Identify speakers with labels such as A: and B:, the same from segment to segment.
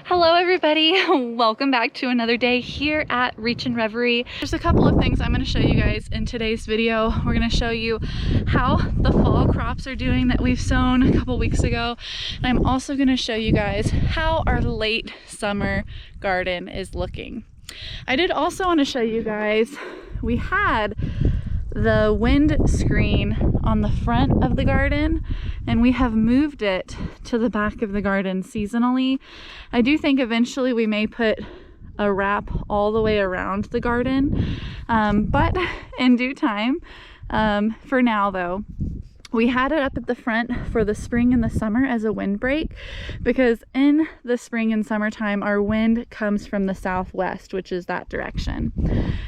A: Hello everybody, welcome back to another day here at Reach and Reverie. There's a couple of things I'm going to show you guys in today's video. We're going to show you how the fall crops are doing that we've sown a couple weeks ago. And I'm also going to show you guys how our late summer garden is looking. I did also want to show you guys, we had the wind screen on the front of the garden and we have moved it to the back of the garden seasonally. I do think eventually we may put a wrap all the way around the garden, but in due time. For now though, we had it up at the front for the spring and the summer as a windbreak, because in the spring and summertime our wind comes from the southwest, which is that direction.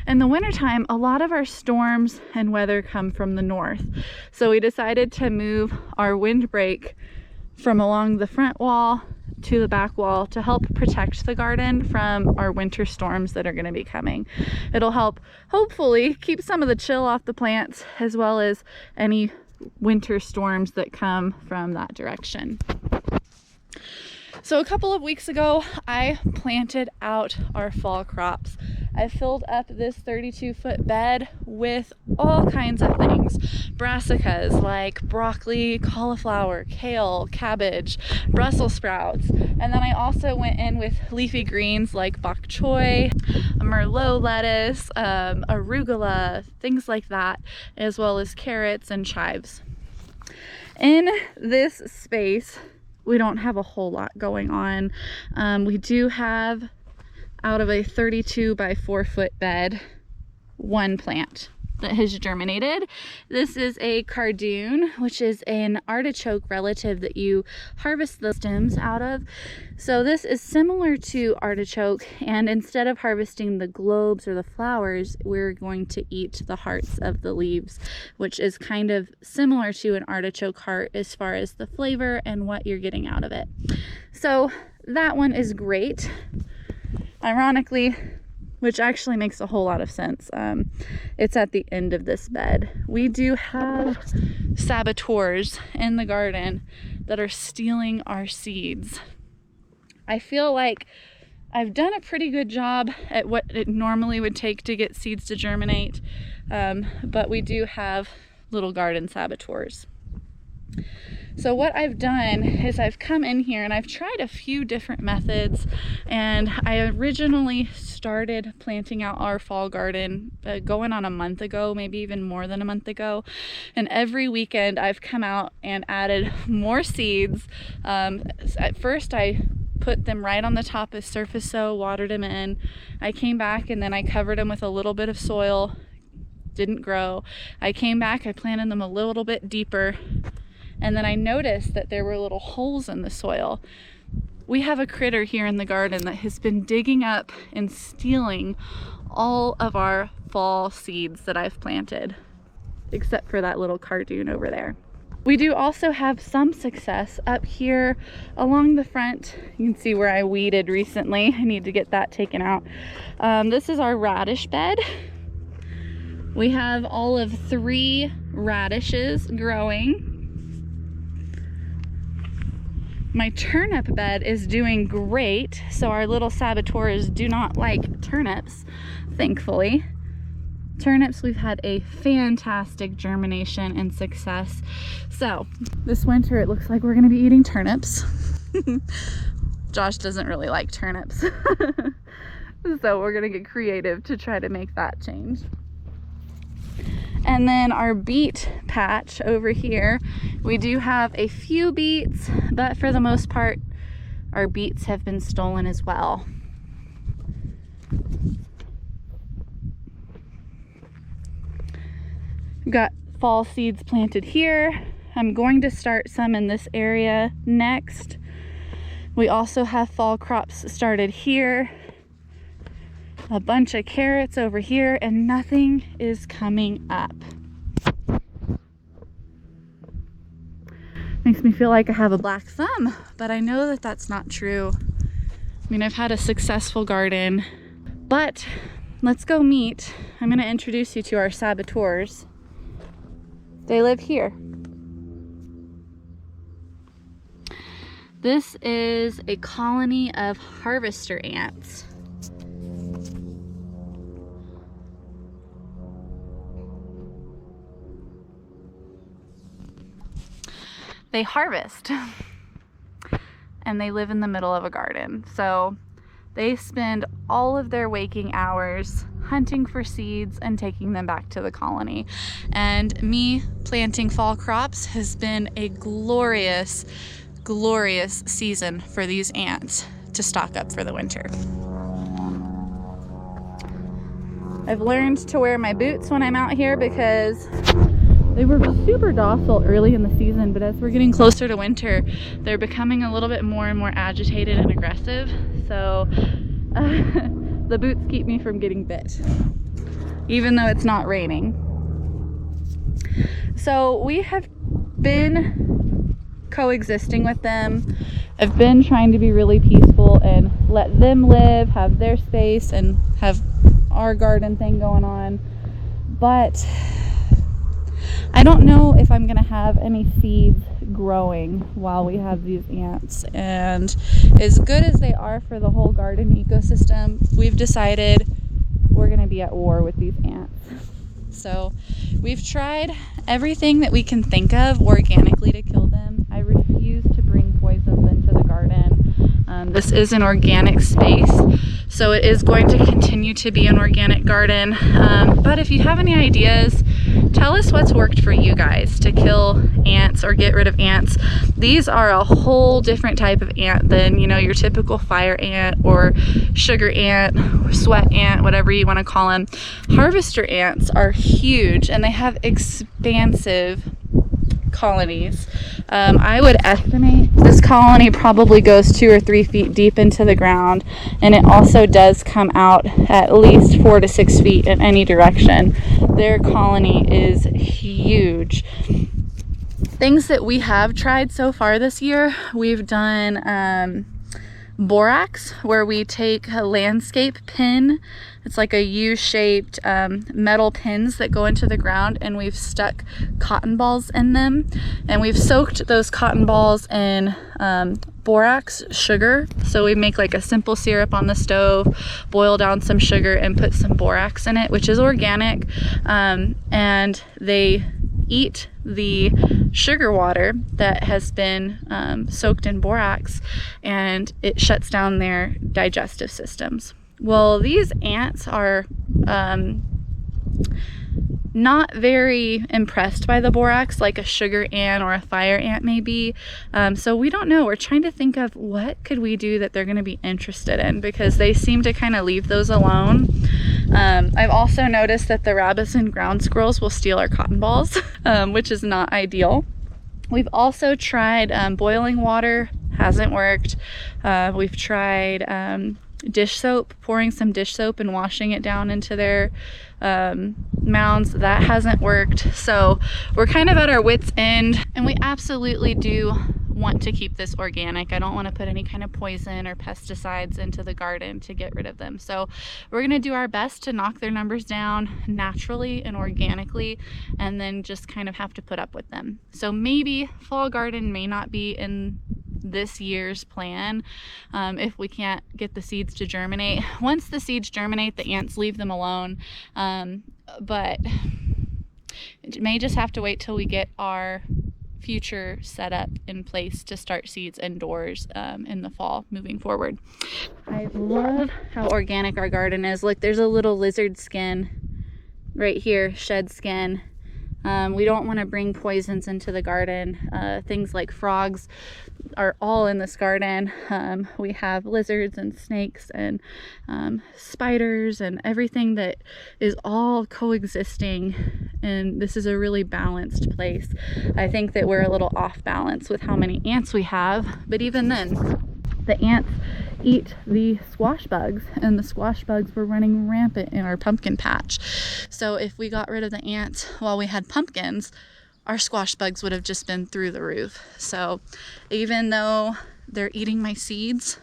A: In the wintertime, a lot of our storms and weather come from the north. So we decided to move our windbreak from along the front wall to the back wall to help protect the garden from our winter storms that are going to be coming. It'll help hopefully keep some of the chill off the plants, as well as any winter storms that come from that direction. So a couple of weeks ago, I planted out our fall crops. I filled up this 32-foot bed with all kinds of things. Brassicas like broccoli, cauliflower, kale, cabbage, Brussels sprouts. And then I also went in with leafy greens like bok choy, merlot lettuce, arugula, things like that, as well as carrots and chives. In this space, we don't have a whole lot going on. We do have, out of a 32 by 4 foot bed, one plant that has germinated. This is a cardoon, which is an artichoke relative that you harvest the stems out of. So this is similar to artichoke, and instead of harvesting the globes or the flowers, we're going to eat the hearts of the leaves, which is kind of similar to an artichoke heart as far as the flavor and what you're getting out of it. So that one is great. Ironically, which actually makes a whole lot of sense, it's at the end of this bed. We do have saboteurs in the garden that are stealing our seeds. I feel like I've done a pretty good job at what it normally would take to get seeds to germinate, but we do have little garden saboteurs. So what I've done is I've come in here and I've tried a few different methods, and I originally started planting out our fall garden going on a month ago, maybe even more than a month ago. And every weekend I've come out and added more seeds. At first I put them right on the top as surface sow, watered them in. I came back and then I covered them with a little bit of soil. Didn't grow. I came back, I planted them a little bit deeper. And then I noticed that there were little holes in the soil. We have a critter here in the garden that has been digging up and stealing all of our fall seeds that I've planted, except for that little cardoon over there. We do also have some success up here along the front. You can see where I weeded recently. I need to get that taken out. This is our radish bed. We have all of 3 radishes growing. My turnip bed is doing great, so our little saboteurs do not like turnips, thankfully. Turnips, we've had a fantastic germination and success. So this winter it looks like we're going to be eating turnips. Josh doesn't really like turnips. So we're going to get creative to try to make that change. And then our beet patch over here, we do have a few beets, but for the most part, our beets have been stolen as well. We've got fall seeds planted here. I'm going to start some in this area next. We also have fall crops started here. A bunch of carrots over here, and nothing is coming up. Makes me feel like I have a black thumb, but I know that that's not true. I mean, I've had a successful garden, but let's go meet. I'm going to introduce you to our saboteurs. They live here. This is a colony of harvester ants. They harvest and they live in the middle of a garden. So they spend all of their waking hours hunting for seeds and taking them back to the colony. And me planting fall crops has been a glorious, glorious season for these ants to stock up for the winter. I've learned to wear my boots when I'm out here because they were super docile early in the season, but as we're getting closer to winter, they're becoming a little bit more and more agitated and aggressive. So the boots keep me from getting bit, even though it's not raining. So we have been coexisting with them. I've been trying to be really peaceful and let them live, have their space, and have our garden thing going on. But I don't know if I'm gonna have any seeds growing while we have these ants. And as good as they are for the whole garden ecosystem, we've decided we're gonna be at war with these ants. So we've tried everything that we can think of organically to kill them. I refuse to bring poisons into the garden. This is an organic space, so it is going to continue to be an organic garden. But if you have any ideas, tell us what's worked for you guys to kill ants or get rid of ants. These are a whole different type of ant than, you know, your typical fire ant or sugar ant or sweat ant, whatever you want to call them. Harvester ants are huge and they have expansive colonies. I would estimate this colony probably goes 2 or 3 feet deep into the ground, and it also does come out at least 4 to 6 feet in any direction. Their colony is huge. Things that we have tried so far this year, we've done borax, where we take a landscape pin. It's like a U-shaped metal pins that go into the ground, and we've stuck cotton balls in them, and we've soaked those cotton balls in borax sugar. So we make like a simple syrup on the stove, boil down some sugar and put some borax in it, which is organic, and they eat the sugar water that has been soaked in borax, and it shuts down their digestive systems. Well, these ants are not very impressed by the borax like a sugar ant or a fire ant may be. So we don't know. We're trying to think of what could we do that they're going to be interested in, because they seem to kind of leave those alone. I've also noticed that the rabbits and ground squirrels will steal our cotton balls, which is not ideal. We've also tried boiling water, hasn't worked. We've tried dish soap, pouring some dish soap and washing it down into their mounds. That hasn't worked. So we're kind of at our wits' end, and we absolutely do want to keep this organic. I don't want to put any kind of poison or pesticides into the garden to get rid of them. So we're going to do our best to knock their numbers down naturally and organically, and then just kind of have to put up with them. So maybe fall garden may not be in this year's plan if we can't get the seeds to germinate. Once the seeds germinate, the ants leave them alone, but it may just have to wait till we get our future setup in place to start seeds indoors in the fall moving forward. I love how organic our garden is. Look, there's a little lizard skin right here, shed skin. We don't want to bring poisons into the garden. Things like frogs are all in this garden. We have lizards and snakes and spiders and everything that is all coexisting, and this is a really balanced place. I think that we're a little off balance with how many ants we have, but even then, the ants eat the squash bugs, and the squash bugs were running rampant in our pumpkin patch. So if we got rid of the ants while we had pumpkins, our squash bugs would have just been through the roof. So even though they're eating my seeds,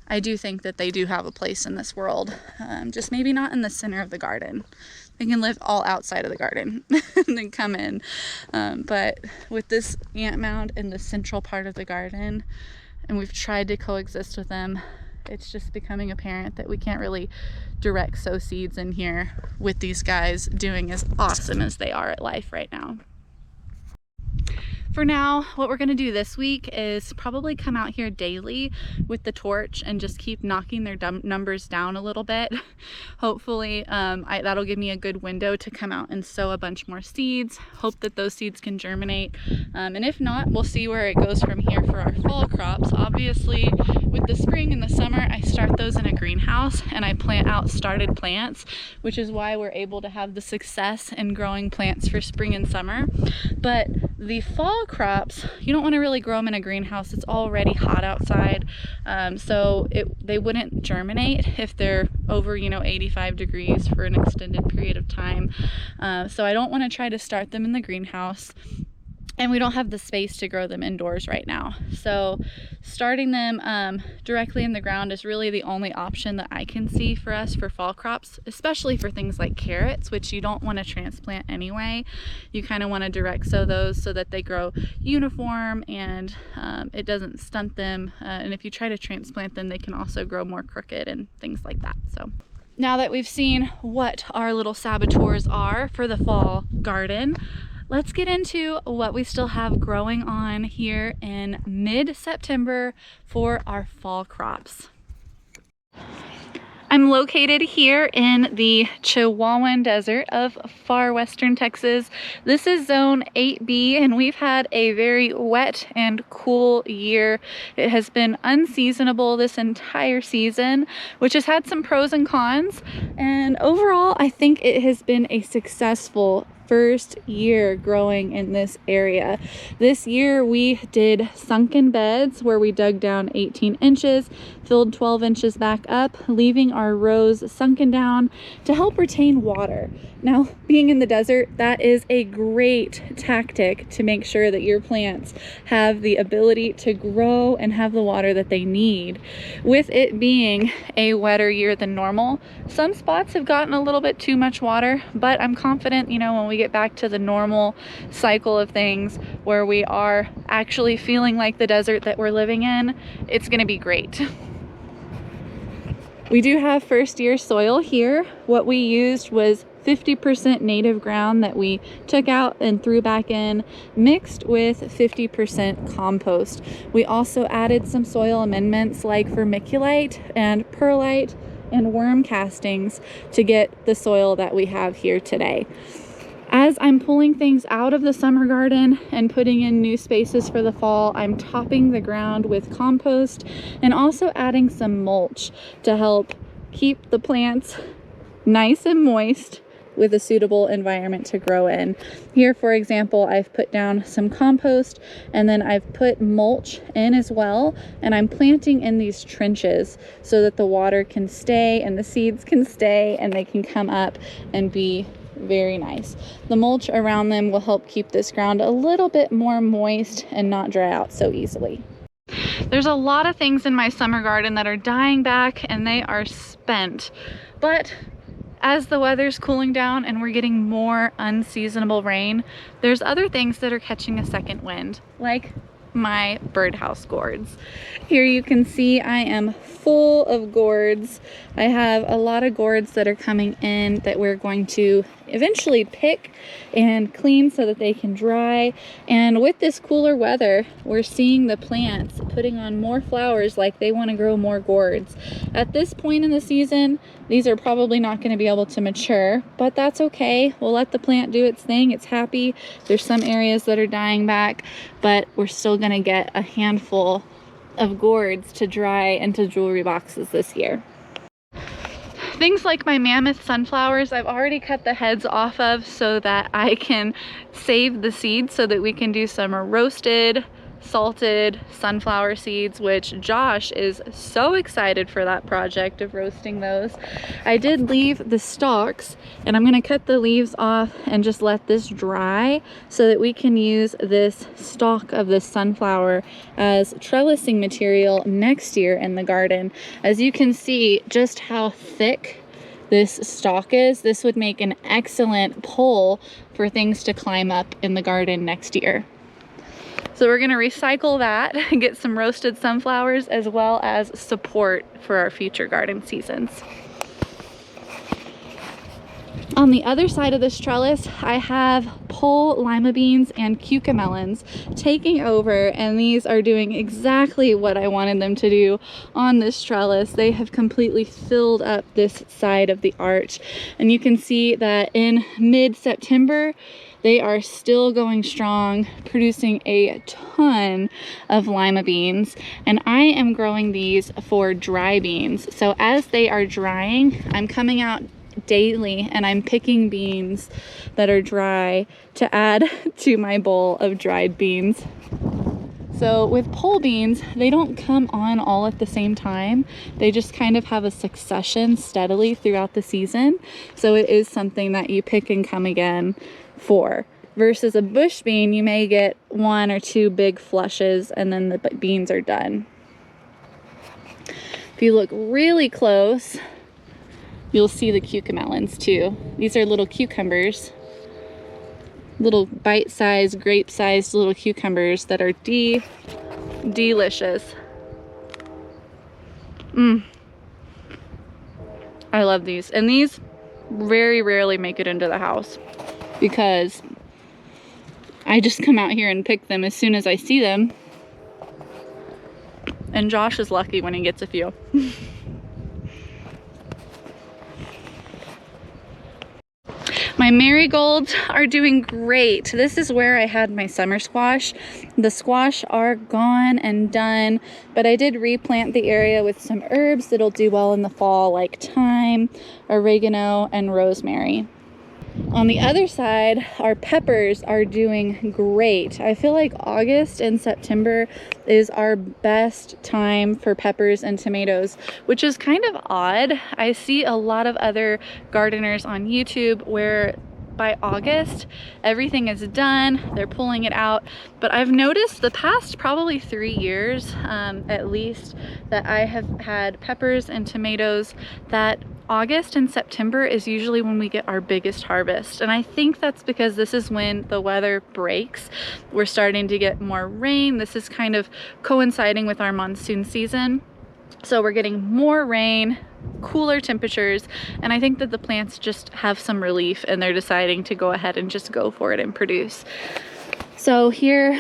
A: I do think that they do have a place in this world, just maybe not in the center of the garden. They can live all outside of the garden and then come in. But with this ant mound in the central part of the garden, and we've tried to coexist with them, it's just becoming apparent that we can't really direct sow seeds in here with these guys doing as awesome as they are at life right now. For now, what we're gonna do this week is probably come out here daily with the torch and just keep knocking their numbers down a little bit. Hopefully that'll give me a good window to come out and sow a bunch more seeds. Hope that those seeds can germinate. And if not, we'll see where it goes from here for our fall crops. Obviously, with the spring and the summer, I start those in a greenhouse and I plant out started plants, which is why we're able to have the success in growing plants for spring and summer. But the fall crops, you don't want to really grow them in a greenhouse. It's already hot outside, so they wouldn't germinate if they're over 85 degrees for an extended period of time. So I don't want to try to start them in the greenhouse, and we don't have the space to grow them indoors right now. So starting them directly in the ground is really the only option that I can see for us for fall crops, especially for things like carrots, which you don't want to transplant anyway. You kind of want to direct sow those so that they grow uniform and it doesn't stunt them. And if you try to transplant them, they can also grow more crooked and things like that. So now that we've seen what our little saboteurs are for the fall garden, let's get into what we still have growing on here in mid-September for our fall crops. I'm located here in the Chihuahuan Desert of far western Texas. This is zone 8B, and we've had a very wet and cool year. It has been unseasonable this entire season, which has had some pros and cons. And overall, I think it has been a successful first year growing in this area. This year we did sunken beds where we dug down 18 inches, filled 12 inches back up, leaving our rows sunken down to help retain water. Now, being in the desert, that is a great tactic to make sure that your plants have the ability to grow and have the water that they need. With it being a wetter year than normal, some spots have gotten a little bit too much water, but I'm confident, when we get back to the normal cycle of things where we are actually feeling like the desert that we're living in, it's gonna be great. We do have first year soil here. What we used was 50% native ground that we took out and threw back in, mixed with 50% compost. We also added some soil amendments like vermiculite and perlite and worm castings to get the soil that we have here today. As I'm pulling things out of the summer garden and putting in new spaces for the fall, I'm topping the ground with compost and also adding some mulch to help keep the plants nice and moist with a suitable environment to grow in. Here, for example, I've put down some compost and then I've put mulch in as well, and I'm planting in these trenches so that the water can stay and the seeds can stay and they can come up and be very nice. The mulch around them will help keep this ground a little bit more moist and not dry out so easily. There's a lot of things in my summer garden that are dying back and they are spent, but as the weather's cooling down and we're getting more unseasonable rain, there's other things that are catching a second wind, like my birdhouse gourds. Here you can see I am full of gourds. I have a lot of gourds that are coming in that we're going to eventually pick and clean so that they can dry. And with this cooler weather, we're seeing the plants putting on more flowers, like they want to grow more gourds. At this point in the season, these are probably not going to be able to mature, but that's okay. We'll let the plant do its thing. It's happy. There's some areas that are dying back, but we're still going to get a handful of gourds to dry into jewelry boxes this year. Things like my mammoth sunflowers, I've already cut the heads off of so that I can save the seeds so that we can do some roasted, salted sunflower seeds, which Josh is so excited for that project of roasting those. I did leave the stalks, and I'm going to cut the leaves off and just let this dry so that we can use this stalk of this sunflower as trellising material next year in the garden. As you can see just how thick this stalk is, this would make an excellent pole for things to climb up in the garden next year. So we're gonna recycle that and get some roasted sunflowers as well as support for our future garden seasons. On the other side of this trellis, I have pole lima beans and cucamelons taking over, and these are doing exactly what I wanted them to do on this trellis. They have completely filled up this side of the arch, and you can see that in mid-September, they are still going strong, producing a ton of lima beans, and I am growing these for dry beans. So as they are drying, I'm coming out daily and I'm picking beans that are dry to add to my bowl of dried beans. So with pole beans, they don't come on all at the same time. They just kind of have a succession steadily throughout the season. So it is something that you pick and come again for. Versus a bush bean, you may get 1 or 2 big flushes and then the beans are done. If you look really close, you'll see the cucamelons too. These are little cucumbers, little bite-sized, grape-sized little cucumbers that are delicious. I love these. And these very rarely make it into the house because I just come out here and pick them as soon as I see them. And Josh is lucky when he gets a few. My marigolds are doing great. This is where I had my summer squash. The squash are gone and done, but I did replant the area with some herbs that'll do well in the fall, like thyme, oregano, and rosemary. On the other side, our peppers are doing great. I feel like August and September is our best time for peppers and tomatoes, which is kind of odd. I see a lot of other gardeners on YouTube where by August, everything is done, they're pulling it out. But I've noticed the past probably 3 years, at least, that I have had peppers and tomatoes that August and September is usually when we get our biggest harvest. And I think that's because this is when the weather breaks. We're starting to get more rain. This is kind of coinciding with our monsoon season. So we're getting more rain, cooler temperatures, and I think that the plants just have some relief and they're deciding to go ahead and just go for it and produce. So here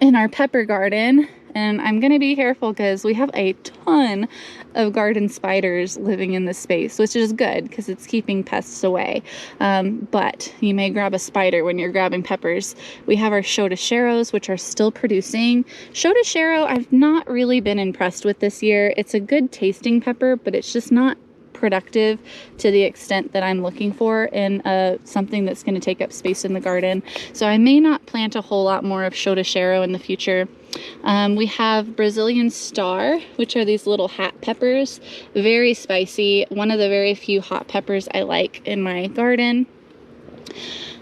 A: in our pepper garden, and I'm gonna be careful because we have a ton of garden spiders living in this space, which is good because it's keeping pests away. But you may grab a spider when you're grabbing peppers. We have our Saboteurs, which are still producing. Saboteurs, I've not really been impressed with this year. It's a good tasting pepper, but it's just not productive to the extent that I'm looking for in something that's going to take up space in the garden. So I may not plant a whole lot more of Saboteurs in the future. We have Brazilian Star, which are these little hat peppers, very spicy, one of the very few hot peppers I like in my garden.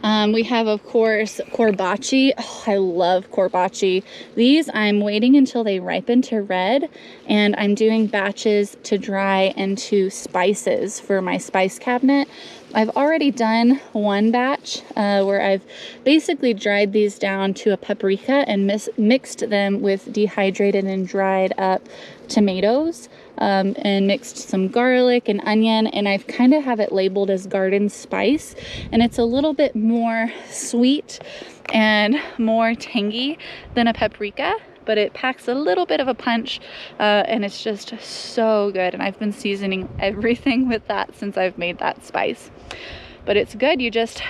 A: We have, of course, corbaci. Oh, I love corbaci. These I'm waiting until they ripen to red, and I'm doing batches to dry into spices for my spice cabinet. I've already done one batch where I've basically dried these down to a paprika and mixed them with dehydrated and dried up tomatoes, and mixed some garlic and onion, and I've kind of have it labeled as garden spice, and it's a little bit more sweet and more tangy than a paprika, but it packs a little bit of a punch, and it's just so good. And I've been seasoning everything with that since I've made that spice. But it's good. You just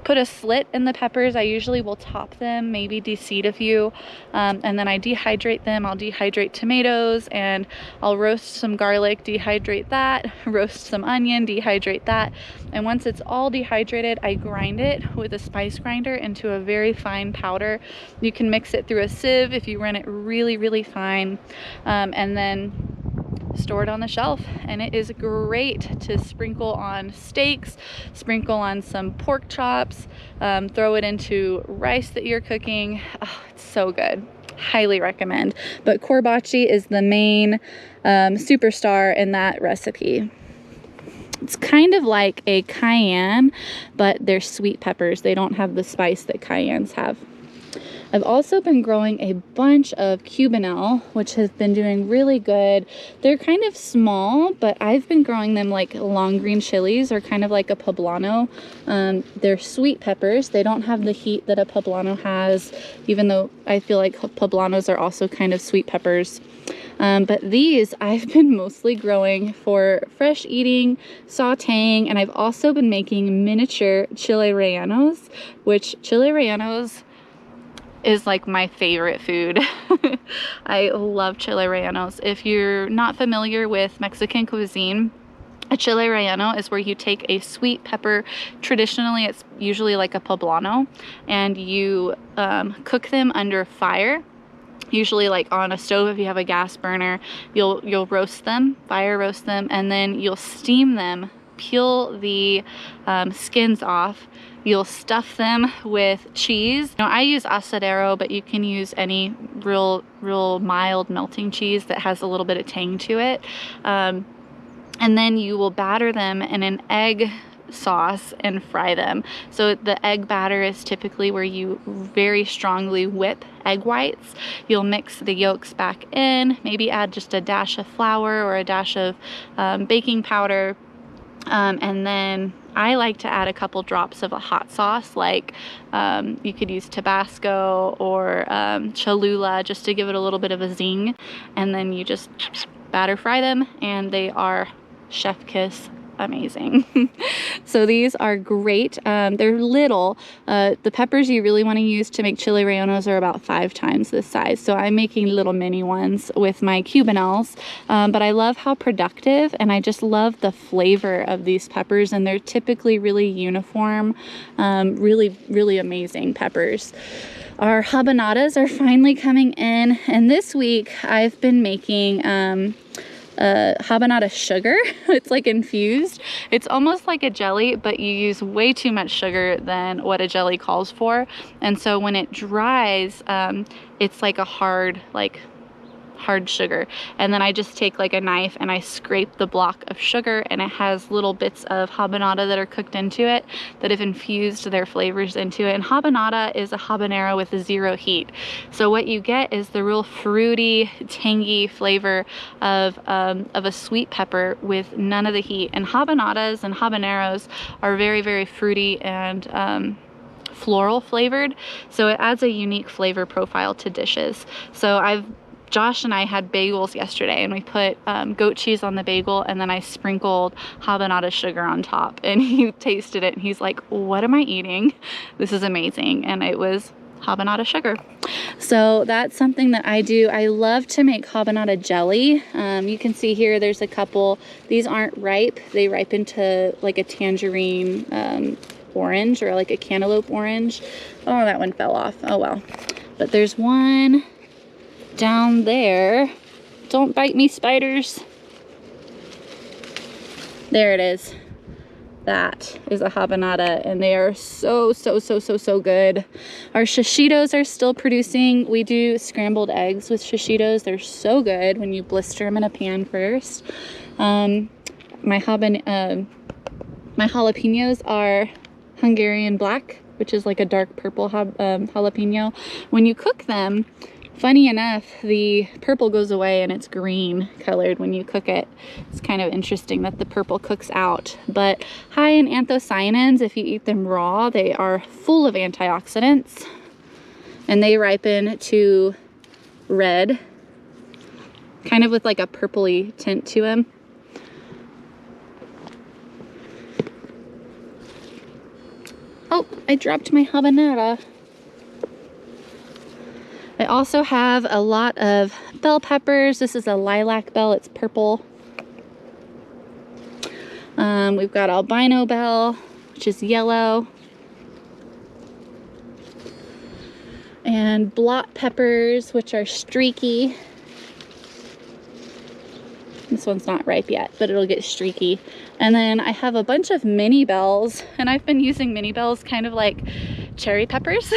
A: put a slit in the peppers. I usually will top them, maybe deseed a few, and then I dehydrate them. I'll dehydrate tomatoes, and I'll roast some garlic, dehydrate that, roast some onion, dehydrate that, and once it's all dehydrated, I grind it with a spice grinder into a very fine powder. You can mix it through a sieve if you run it really fine, and then store it on the shelf, and it is great to sprinkle on steaks, sprinkle on some pork chops, throw it into rice that you're cooking. Oh, it's so good. Highly recommend. But corbaci is the main superstar in that recipe. It's kind of like a cayenne, but they're sweet peppers. They don't have the spice that cayennes have. I've also been growing a bunch of cubanelle, which has been doing really good. They're kind of small, but I've been growing them like long green chilies, or kind of like a poblano. They're sweet peppers. They don't have the heat that a poblano has, even though I feel like poblanos are also kind of sweet peppers. But these I've been mostly growing for fresh eating, sauteing, and I've also been making miniature chile rellenos, which chile rellenos is like my favorite food. I love chile rellenos. If you're not familiar with Mexican cuisine, a chile relleno is where you take a sweet pepper. Traditionally, it's usually like a poblano, and you cook them under fire. Usually like on a stove. If you have a gas burner, you'll roast them, fire roast them, and then you'll steam them, peel the skins off. You'll stuff them with cheese. Now, I use asadero, but you can use any real mild melting cheese that has a little bit of tang to it. And then you will batter them in an egg sauce and fry them. So the egg batter is typically where you very strongly whip egg whites. You'll mix the yolks back in, maybe add just a dash of flour or a dash of baking powder. And then I like to add a couple drops of a hot sauce, like you could use Tabasco or Cholula, just to give it a little bit of a zing. And then you just batter fry them, and they are chef kiss amazing. So these are great. They're little. The peppers you really want to use to make chili rellenos are about 5 times this size. So I'm making little mini ones with my cubanelles. But I love how productive, and I just love the flavor of these peppers, and they're typically really uniform, really amazing peppers. Our habanadas are finally coming in, and this week I've been making habanada sugar. It's like infused. It's almost like a jelly, but you use way too much sugar than what a jelly calls for. And so when it dries, it's like a hard sugar. And then I just take like a knife and I scrape the block of sugar, and it has little bits of habanada that are cooked into it that have infused their flavors into it. And habanada is a habanero with 0 heat. So what you get is the real fruity, tangy flavor of a sweet pepper with none of the heat. And habanadas and habaneros are very fruity and floral flavored. So it adds a unique flavor profile to dishes. So Josh and I had bagels yesterday, and we put goat cheese on the bagel, and then I sprinkled habanada sugar on top, and he tasted it and he's like, what am I eating? This is amazing. And it was habanada sugar. So that's something that I do. I love to make habanada jelly. You can see here there's a couple. These aren't ripe. They ripen to like a tangerine orange, or like a cantaloupe orange. Oh, that one fell off. Oh well. But there's one down there. Don't bite me, spiders. There it is. That is a habanada, and they are so good. Our shishitos are still producing. We do scrambled eggs with shishitos. They're so good when you blister them in a pan first. My jalapenos are Hungarian black, which is like a dark purple jalapeno. When you cook them, funny enough, the purple goes away and it's green colored when you cook it. It's kind of interesting that the purple cooks out. But high in anthocyanins, if you eat them raw, they are full of antioxidants, and they ripen to red, kind of with like a purpley tint to them. Oh, I dropped my habanada. I also have a lot of bell peppers. This is a lilac bell, it's purple. We've got albino bell, which is yellow. And blot peppers, which are streaky. This one's not ripe yet, but it'll get streaky. And then I have a bunch of mini bells, and I've been using mini bells kind of like cherry peppers.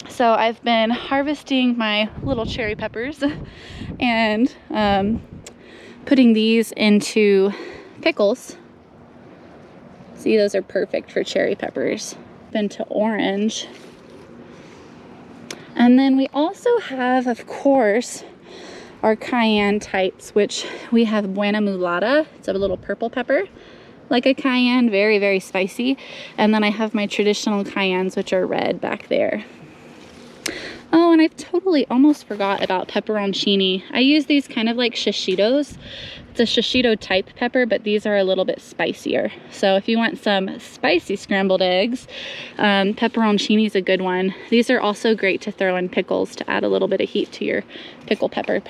A: So I've been harvesting my little cherry peppers, and putting these into pickles. See, those are perfect for cherry peppers. Into orange. And then we also have, of course, our cayenne types, which we have Buena Mulata. It's a little purple pepper, like a cayenne, very, very spicy. And then I have my traditional cayennes, which are red back there. Oh, and I totally almost forgot about pepperoncini. I use these kind of like shishitos. It's a shishito type pepper, but these are a little bit spicier. So if you want some spicy scrambled eggs, pepperoncini is a good one. These are also great to throw in pickles to add a little bit of heat to your pickle pepper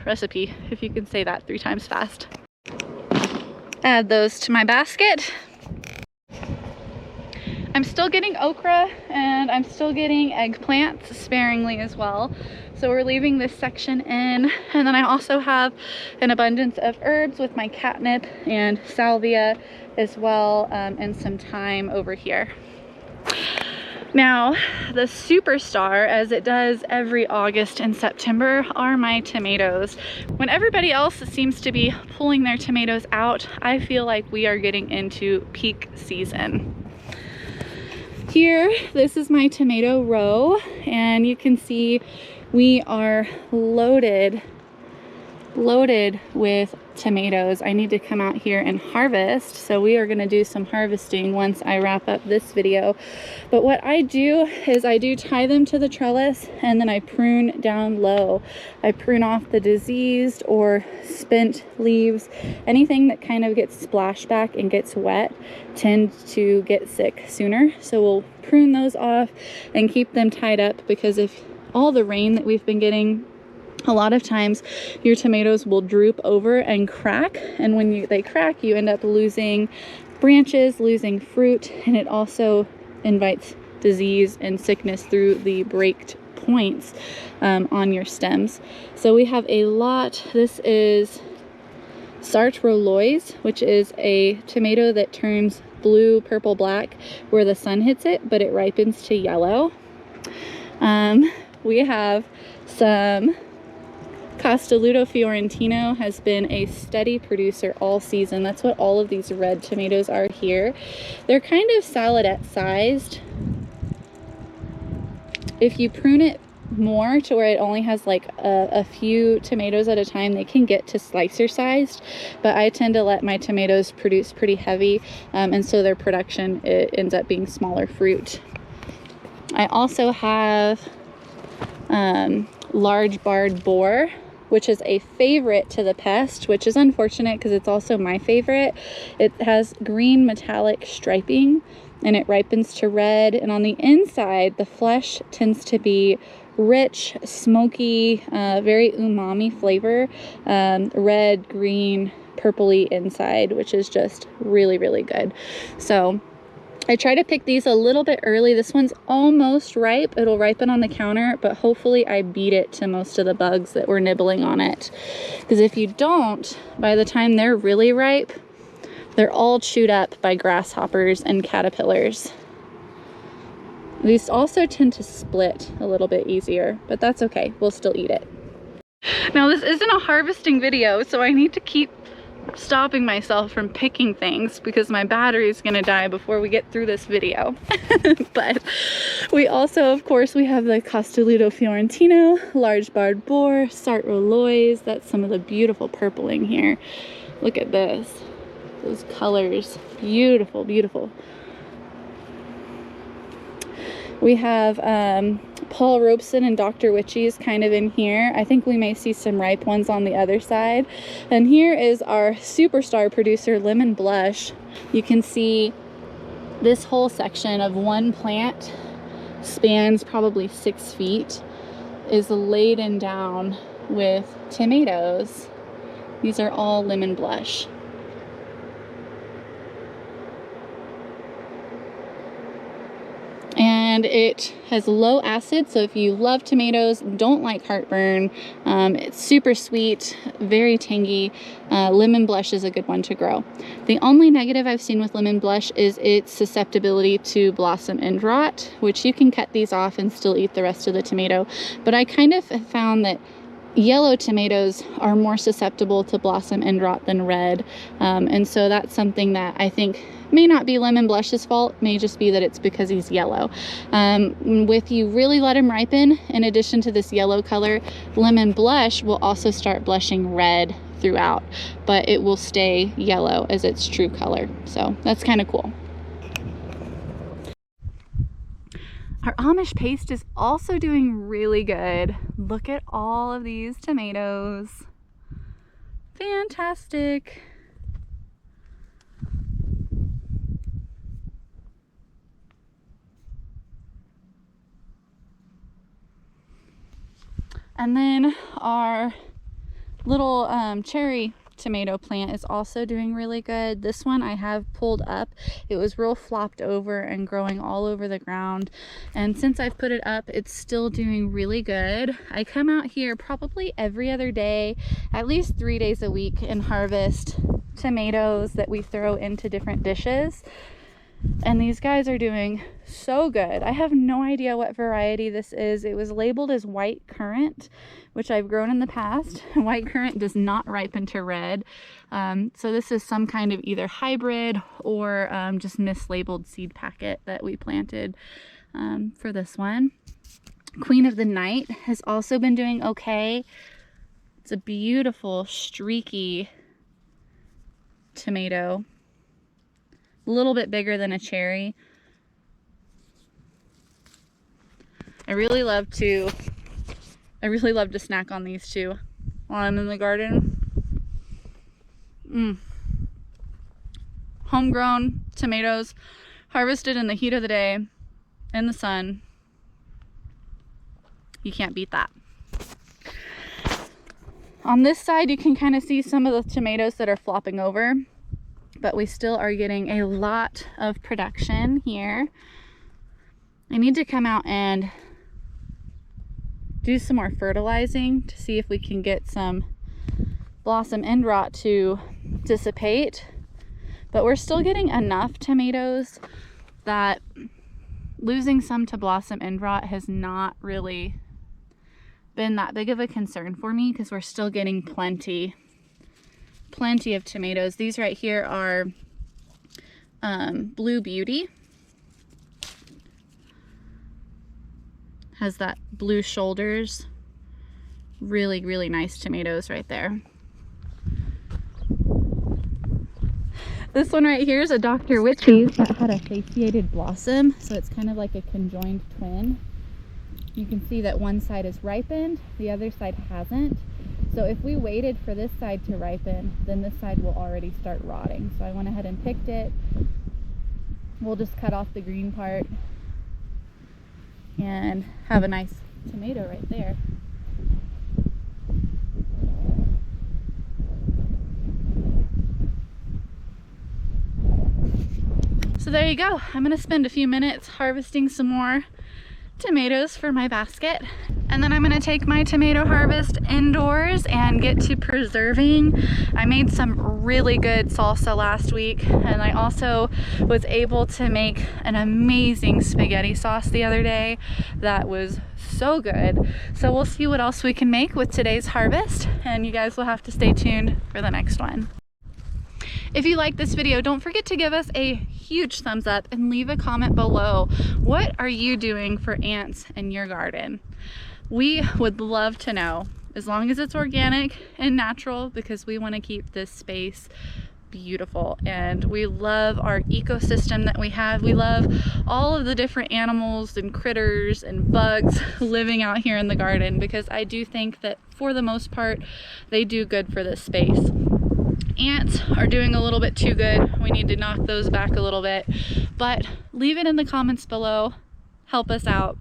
A: recipe, if you can say that 3 times fast. Add those to my basket. I'm still getting okra and I'm still getting eggplants sparingly as well. So we're leaving this section in. And then I also have an abundance of herbs with my catnip and salvia as well, and some thyme over here. Now, the superstar, as it does every August and September, are my tomatoes. When everybody else seems to be pulling their tomatoes out, I feel like we are getting into peak season. Here, this is my tomato row, and you can see we are loaded with tomatoes. I need to come out here and harvest, so we are going to do some harvesting once I wrap up this video. But what I do is I do tie them to the trellis, and then I prune down low. I prune off the diseased or spent leaves. Anything that kind of gets splashed back and gets wet tends to get sick sooner, so we'll prune those off and keep them tied up, because if all the rain that we've been getting, a lot of times your tomatoes will droop over and crack, and when they crack, you end up losing branches, losing fruit, and it also invites disease and sickness through the breaked points on your stems. So we have a lot. This is Sartre Rollois, which is a tomato that turns blue, purple, black where the sun hits it, but it ripens to yellow. We have some Castelluto Fiorentino, has been a steady producer all season. That's what all of these red tomatoes are here. They're kind of saladette sized. If you prune it more to where it only has like a few tomatoes at a time, they can get to slicer sized, but I tend to let my tomatoes produce pretty heavy, and so their production, it ends up being smaller fruit. I also have large barred boar, which is a favorite to the pest, which is unfortunate because it's also my favorite. It has green metallic striping and it ripens to red, and on the inside the flesh tends to be rich, smoky, very umami flavor, red, green, purpley inside, which is just really, really good. So I try to pick these a little bit early. This one's almost ripe. It'll ripen on the counter, but hopefully I beat it to most of the bugs that were nibbling on it. Because if you don't, by the time they're really ripe, they're all chewed up by grasshoppers and caterpillars. These also tend to split a little bit easier, but that's okay. We'll still eat it. Now, this isn't a harvesting video, so I need to keep stopping myself from picking things because my battery is gonna die before we get through this video. But we also, of course, we have the Castelluto Fiorentino, large barred boar, Sartre Rollois. That's some of the beautiful purpling here. Look at this, those colors, beautiful, beautiful. We have Paul Robeson and Dr. Witchy's kind of in here. I think we may see some ripe ones on the other side. And here is our superstar producer, Lemon Blush. You can see this whole section of one plant spans probably 6 feet, is laden down with tomatoes. These are all Lemon Blush. And it has low acid, so if you love tomatoes, don't like heartburn, it's super sweet, very tangy. Lemon Blush is a good one to grow. The only negative I've seen with Lemon Blush is its susceptibility to blossom end rot, which you can cut these off and still eat the rest of the tomato. But I kind of found that yellow tomatoes are more susceptible to blossom end rot than red. And so that's something that I think may not be Lemon Blush's fault, may just be that it's because he's yellow. With you really let him ripen, in addition to this yellow color, Lemon Blush will also start blushing red throughout, but it will stay yellow as its true color. So that's kind of cool. Our Amish paste is also doing really good. Look at all of these tomatoes. Fantastic. And then our little cherry tomato plant is also doing really good. This one I have pulled up. It was real flopped over and growing all over the ground, and since I've put it up, it's still doing really good. I come out here probably every other day, at least 3 days a week, and harvest tomatoes that we throw into different dishes. And these guys are doing so good. I have no idea what variety this is. It was labeled as white currant, which I've grown in the past. White currant does not ripen to red. So this is some kind of either hybrid or just mislabeled seed packet that we planted for this one. Queen of the Night has also been doing okay. It's a beautiful, streaky tomato. A little bit bigger than a cherry. I really love to snack on these two while I'm in the garden. Homegrown tomatoes, harvested in the heat of the day, in the sun. You can't beat that. On this side, you can kind of see some of the tomatoes that are flopping over, but we still are getting a lot of production here. I need to come out and do some more fertilizing to see if we can get some blossom end rot to dissipate, but we're still getting enough tomatoes that losing some to blossom end rot has not really been that big of a concern for me, because we're still getting plenty of tomatoes. These right here are Blue Beauty. Has that blue shoulders. Really, really nice tomatoes right there. This one right here is a Dr. Witchy's that had a fasciated blossom, so it's kind of like a conjoined twin. You can see that one side is ripened, the other side hasn't. So if we waited for this side to ripen, then this side will already start rotting. So I went ahead and picked it. We'll just cut off the green part and have a nice tomato right there. So there you go. I'm gonna spend a few minutes harvesting some more tomatoes for my basket, and then I'm gonna take my tomato harvest indoors and get to preserving. I made some really good salsa last week, and I also was able to make an amazing spaghetti sauce the other day that was so good. So we'll see what else we can make with today's harvest, and you guys will have to stay tuned for the next one. If you like this video, don't forget to give us a huge thumbs up and leave a comment below. What are you doing for ants in your garden? We would love to know, as long as it's organic and natural, because we want to keep this space beautiful. And we love our ecosystem that we have. We love all of the different animals and critters and bugs living out here in the garden, because I do think that for the most part, they do good for this space. Ants are doing a little bit too good. We need to knock those back a little bit, but leave it in the comments below. Help us out.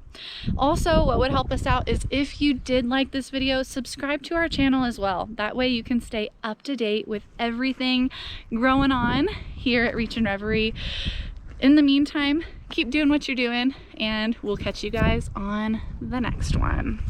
A: Also, what would help us out is if you did like this video, subscribe to our channel as well. That way you can stay up to date with everything growing on here at Reach and Reverie. In the meantime, keep doing what you're doing, and we'll catch you guys on the next one.